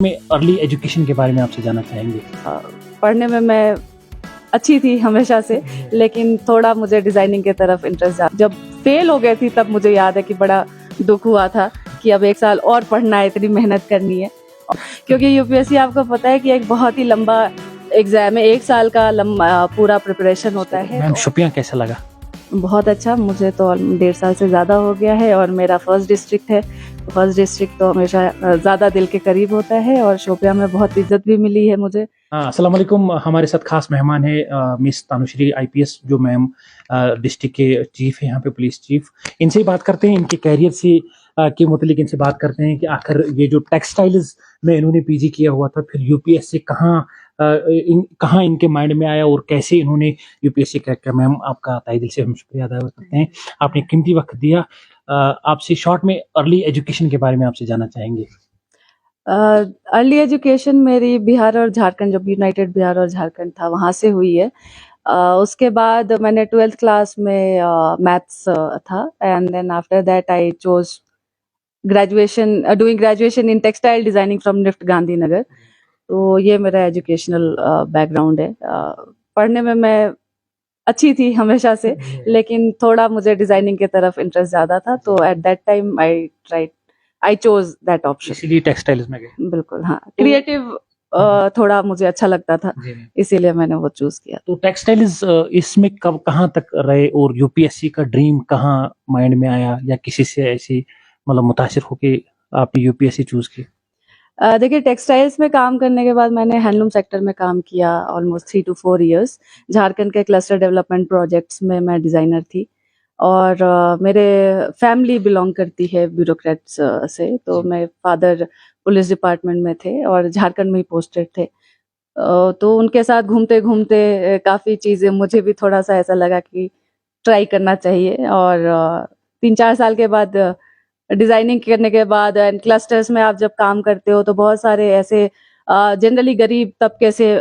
में early education के बारे में आपसे जानना चाहेंगे। पढ़ने में मैं अच्छी थी हमेशा से, लेकिन थोड़ा मुझे डिजाइनिंग की तरफ इंटरेस्ट जब फेल हो गई थी तब मुझे याद है कि बड़ा दुख हुआ था कि अब 1 साल और पढ़ना है, इतनी मेहनत करनी है। क्योंकि यूपीएससी आपको पता है कि एक बहुत ही लंबा एग्जाम है, 1 साल का लंबा पूरा प्रिपरेशन होता है। मैम शुपियाँ कैसा लगा? बहुत अच्छा, मुझे तो 1.5 साल से ज़्यादा हो गया है और मेरा फर्स्ट डिस्ट्रिक्ट है। फर्स्ट डिस्ट्रिक्ट तो हमेशा ज़्यादा दिल के करीब होता है और शोपियां में बहुत इज्जत भी मिली है मुझे। अस्सलाम वालेकुम। हमारे साथ खास मेहमान है मिस तानुश्री आईपीएस, जो मैम डिस्ट्रिक्ट के चीफ है यहाँ पे, पुलिस चीफ। इनसे ही बात करते हैं, इनके कैरियर से के मुतालिक इनसे बात करते हैं कि आखिर ये जो टेक्सटाइल्स में इन्होंने पीजी किया हुआ था, फिर यूपीएससी कहाँ इनके माइंड में आया और कैसे इन्होंने यूपीएससी क्रैक किया। मैम आपका तहे दिल से हम शुक्रिया अदा करते हैं, आपने कीमती वक्त दिया। आपसे शॉर्ट में अर्ली एजुकेशन के बारे में आपसे जानना चाहेंगे। अर्ली एजुकेशन मेरी बिहार और झारखंड, जब यूनाइटेड बिहार और झारखंड था वहाँ से हुई है। उसके बाद मैंने 12th क्लास में मैथ्स था, and then after that I chose graduation in textile designing from NIFT Gandhinagar. तो ये मेरा एजुकेशनल बैकग्राउंड है। पढ़ने में मैं अच्छी थी हमेशा से, लेकिन थोड़ा मुझे डिजाइनिंग की तरफ इंटरेस्ट ज्यादा था, तो at that time I chose that option, इसीलिए टेक्सटाइल्स में गए। बिल्कुल हाँ, क्रिएटिव थोड़ा मुझे अच्छा लगता था, इसीलिए मैंने वो चूज किया। तो टेक्सटाइल्स इसमें कब कहाँ तक रहे और यूपीएससी का ड्रीम कहाँ माइंड में आया, या किसी से ऐसी मतलब मुतासिर होके आपने यूपीएससी चूज की? देखिए, टेक्सटाइल्स में काम करने के बाद मैंने हैंडलूम सेक्टर में काम किया ऑलमोस्ट 3 to 4 इयर्स। झारखंड के क्लस्टर डेवलपमेंट प्रोजेक्ट्स में मैं डिजाइनर थी, और मेरे फैमिली बिलोंग करती है ब्यूरोक्रेट्स से, तो मेरे फादर पुलिस डिपार्टमेंट में थे और झारखंड में ही पोस्टेड थे। तो उनके साथ घूमते घूमते काफ़ी चीज़ें मुझे भी थोड़ा सा ऐसा लगा कि ट्राई करना चाहिए, और 3-4 साल के बाद डिजाइनिंग करने के बाद एंड क्लस्टर्स में आप जब काम करते हो तो बहुत सारे ऐसे जनरली गरीब तबके से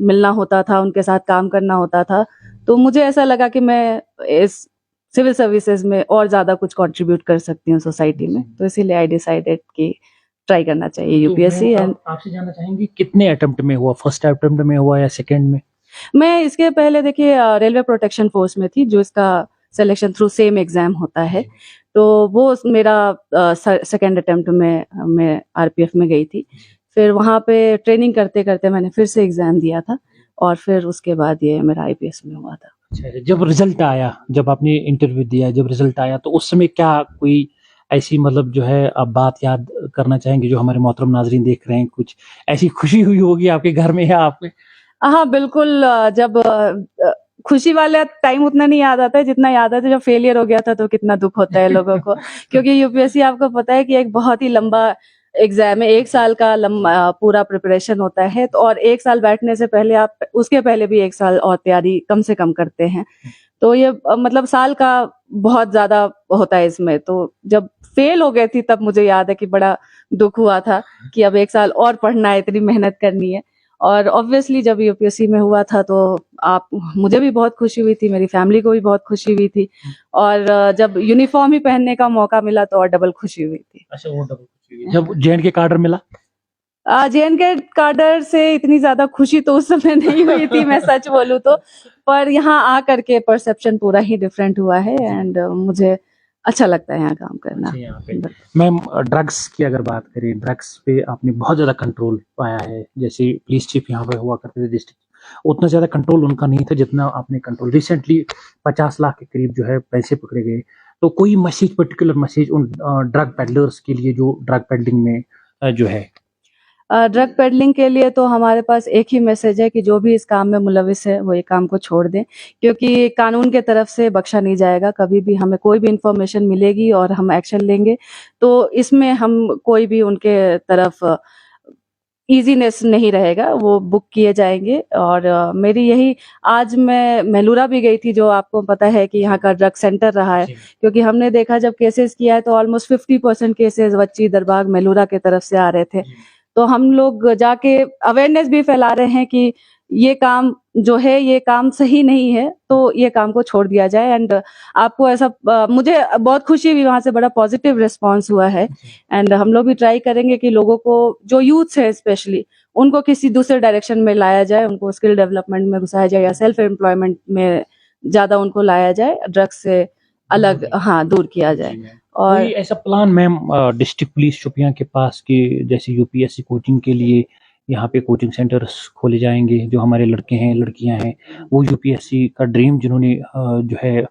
मिलना होता था, उनके साथ काम करना होता था। तो मुझे ऐसा लगा कि मैं इस सिविल सर्विसेज में और ज़्यादा कुछ कंट्रीब्यूट कर सकती हूँ सोसाइटी में, तो इसीलिए आई डिसाइडेड कि ट्राई करना चाहिए यूपीएससी। एंड आपसे जानना चाहेंगे कितने अटेम्प्ट में हुआ, फर्स्ट अटेम्प्ट में हुआ या सेकंड में? मैं इसके पहले देखिए रेलवे प्रोटेक्शन फोर्स में थी, जो इसका सिलेक्शन थ्रू सेम एग्जाम होता है, तो वो मेरा सेकंड अटेम्प्ट में मैं आरपीएफ में गई थी। फिर वहाँ पे ट्रेनिंग करते करते मैंने फिर से एग्जाम दिया था, और फिर उसके बाद ये मेरा आईपीएस में हुआ था। अच्छा, जब रिजल्ट आया, जब आपने इंटरव्यू दिया, जब रिजल्ट आया, तो उस समय क्या कोई ऐसी मतलब जो है आप बात याद करना चाहेंगे जो हमारे मोहतरम नाजरीन देख रहे हैं? कुछ ऐसी खुशी हुई होगी आपके घर में या आपके? हाँ बिल्कुल, जब खुशी वाला टाइम उतना नहीं याद आता है जितना याद आता है जब फेलियर हो गया था, तो कितना दुख होता है लोगों को। क्योंकि यूपीएससी आपको पता है कि एक बहुत ही लंबा एग्जाम है, 1 साल का लंबा पूरा प्रिपरेशन होता है, तो और 1 साल बैठने से पहले आप उसके पहले भी 1 साल और तैयारी कम से कम करते हैं, तो ये मतलब साल का बहुत ज्यादा होता है इसमें। तो जब फेल हो गई थी तब मुझे याद है कि बड़ा दुख हुआ था कि अब 1 साल और पढ़ना है, इतनी मेहनत करनी है। और ऑब्वियसली जब यूपीएससी में हुआ था तो मुझे भी बहुत खुशी हुई थी, मेरी फैमिली को भी बहुत खुशी हुई थी, और जब यूनिफॉर्म ही पहनने का मौका मिला तो और डबल खुशी हुई थी। अच्छा, वो डबल खुशी हुई जब जेएनके कार्डर मिला? जेएनके कार्डर से इतनी ज्यादा खुशी तो उस समय नहीं हुई थी, मैं सच बोलूं तो, पर यहाँ आकर के परसेप्शन पूरा ही डिफरेंट हुआ है, एंड मुझे अच्छा लगता है यहाँ काम करना। मैम ड्रग्स की अगर बात करें, ड्रग्स पे आपने बहुत ज्यादा कंट्रोल पाया है। जैसे पुलिस चीफ यहाँ पे हुआ करते थे डिस्ट्रिक्ट, उतना ज्यादा कंट्रोल उनका नहीं था जितना आपने कंट्रोल। रिसेंटली 50 लाख के करीब जो है पैसे पकड़े गए, तो कोई मैसेज, पर्टिकुलर मैसेज उन ड्रग पेडलर्स के लिए जो ड्रग पेडलिंग में जो है? ड्रग पेडलिंग के लिए तो हमारे पास एक ही मैसेज है कि जो भी इस काम में मुलविस है वो ये काम को छोड़ दें, क्योंकि कानून के तरफ से बख्शा नहीं जाएगा। कभी भी हमें कोई भी इंफॉर्मेशन मिलेगी और हम एक्शन लेंगे, तो इसमें हम कोई भी उनके तरफ इजीनेस नहीं रहेगा, वो बुक किए जाएंगे। और मेरी यही, आज मैं मेलूरा भी गई थी, जो आपको पता है कि यहाँ का ड्रग सेंटर रहा है, क्योंकि हमने देखा जब केसेस किया है तो ऑलमोस्ट 50% केसेस वच्ची दरबाग मेलूरा के तरफ से आ रहे थे। तो हम लोग जाके अवेयरनेस भी फैला रहे हैं कि ये काम जो है ये काम सही नहीं है, तो ये काम को छोड़ दिया जाए। एंड आपको ऐसा मुझे बहुत खुशी हुई, वहां से बड़ा पॉजिटिव रिस्पांस हुआ है। एंड हम लोग भी ट्राई करेंगे कि लोगों को, जो यूथ है स्पेशली, उनको किसी दूसरे डायरेक्शन में लाया जाए, उनको स्किल डेवलपमेंट में घुसाया जाए या सेल्फ एम्प्लॉयमेंट में ज्यादा उनको लाया जाए, ड्रग्स से अलग हाँ दूर किया जाए। और कोई ऐसा plan ma'am district police Shopian के पास कि जैसे यूपीएससी कोचिंग के लिए यहाँ पे कोचिंग सेंटर्स खोले जाएंगे, जो हमारे लड़के हैं लड़कियां हैं वो यूपीएससी का ड्रीम जिन्होंने जो है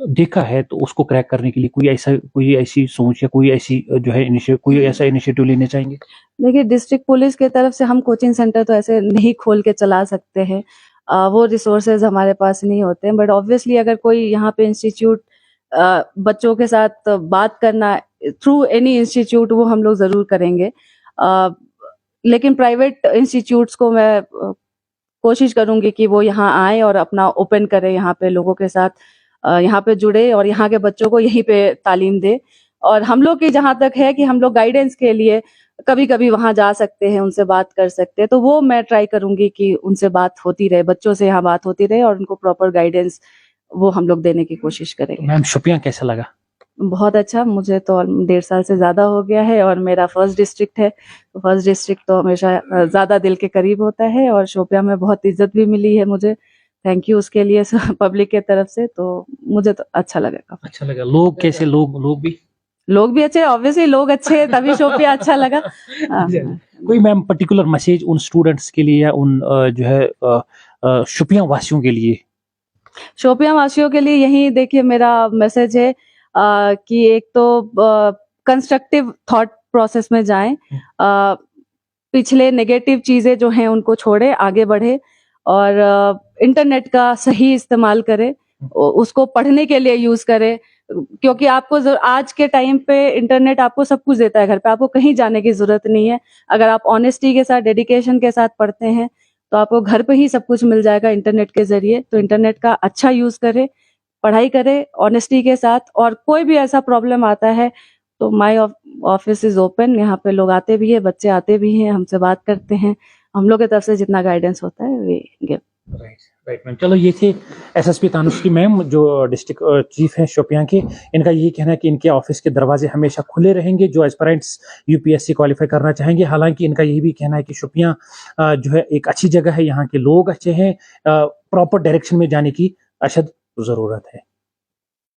देखा है, तो उसको क्रैक करने के लिए कोई ऐसी सोच या कोई ऐसी जो है कोई ऐसा इनिशिएटिव लेने चाहेंगे? देखिए, डिस्ट्रिक्ट पुलिस की तरफ से हम कोचिंग सेंटर तो ऐसे नहीं खोल के चला सकते हैं, वो रिसोर्सेज हमारे पास नहीं होते हैं। बट ऑब्वियसली अगर कोई यहाँ पे इंस्टीट्यूट बच्चों के साथ बात करना थ्रू एनी इंस्टीट्यूट, वो हम लोग जरूर करेंगे। लेकिन प्राइवेट इंस्टीट्यूट्स को मैं कोशिश करूंगी कि वो यहाँ आए और अपना ओपन करें, यहाँ पे लोगों के साथ यहाँ पे जुड़े और यहाँ के बच्चों को यहीं पे तालीम दे। और हम लोग की जहाँ तक है कि हम लोग गाइडेंस के लिए कभी कभी वहां जा सकते हैं, उनसे बात कर सकते हैं, तो वो मैं ट्राई करूंगी कि उनसे बात होती रहे, बच्चों से यहाँ बात होती रहे और उनको प्रॉपर गाइडेंस वो हम लोग देने की कोशिश करेंगे। मैम शोपियां कैसा लगा? बहुत अच्छा, मुझे तो 1.5 साल से ज्यादा हो गया है और मेरा फर्स्ट डिस्ट्रिक्ट है, तो फर्स्ट डिस्ट्रिक्ट तो हमेशा ज्यादा दिल के करीब होता है। और शोपियां में बहुत इज्जत भी मिली है मुझे, थैंक यू उसके लिए पब्लिक के तरफ से, तो मुझे तो अच्छा लगा। अच्छा लगा। लोग कैसे? लोग भी अच्छे, ऑब्वियसली लोग अच्छे हैं तभी शोपिया अच्छा लगा। कोई मैम पर्टिकुलर मैसेज उन स्टूडेंट्स के लिए या उन जो है शोपियां वासियों के लिए? शोपियां वासियों के लिए यही देखिए मेरा मैसेज है कि एक तो कंस्ट्रक्टिव थॉट प्रोसेस में जाएं, पिछले नेगेटिव चीजें जो हैं उनको छोड़े, आगे बढ़े और इंटरनेट का सही इस्तेमाल करें, उसको पढ़ने के लिए यूज करें, क्योंकि आपको आज के टाइम पे इंटरनेट आपको सब कुछ देता है घर पे, आपको कहीं जाने की जरूरत नहीं है। अगर आप ऑनेस्टी के साथ, डेडिकेशन के साथ पढ़ते हैं तो आपको घर पे ही सब कुछ मिल जाएगा इंटरनेट के जरिए। तो इंटरनेट का अच्छा यूज करें, पढ़ाई करें ऑनेस्टी के साथ, और कोई भी ऐसा प्रॉब्लम आता है तो माय ऑफिस इज ओपन, यहाँ पे लोग आते भी है, बच्चे आते भी हैं, हमसे बात करते हैं, हम लोग की तरफ से जितना गाइडेंस होता है वे गिव। Right ma'am. चलो, ये थे एसएसपी तानुश्री मैम जो डिस्ट्रिक्ट चीफ हैं शोपियां के। इनका यही कहना है कि इनके ऑफिस के दरवाजे हमेशा खुले रहेंगे जो एस्पिरेंट्स यूपीएससी क्वालिफाई करना चाहेंगे। हालांकि इनका यही भी कहना है कि शोपियां जो है एक अच्छी जगह है, यहाँ के लोग अच्छे हैं, प्रॉपर डायरेक्शन में जाने की अशद जरूरत है।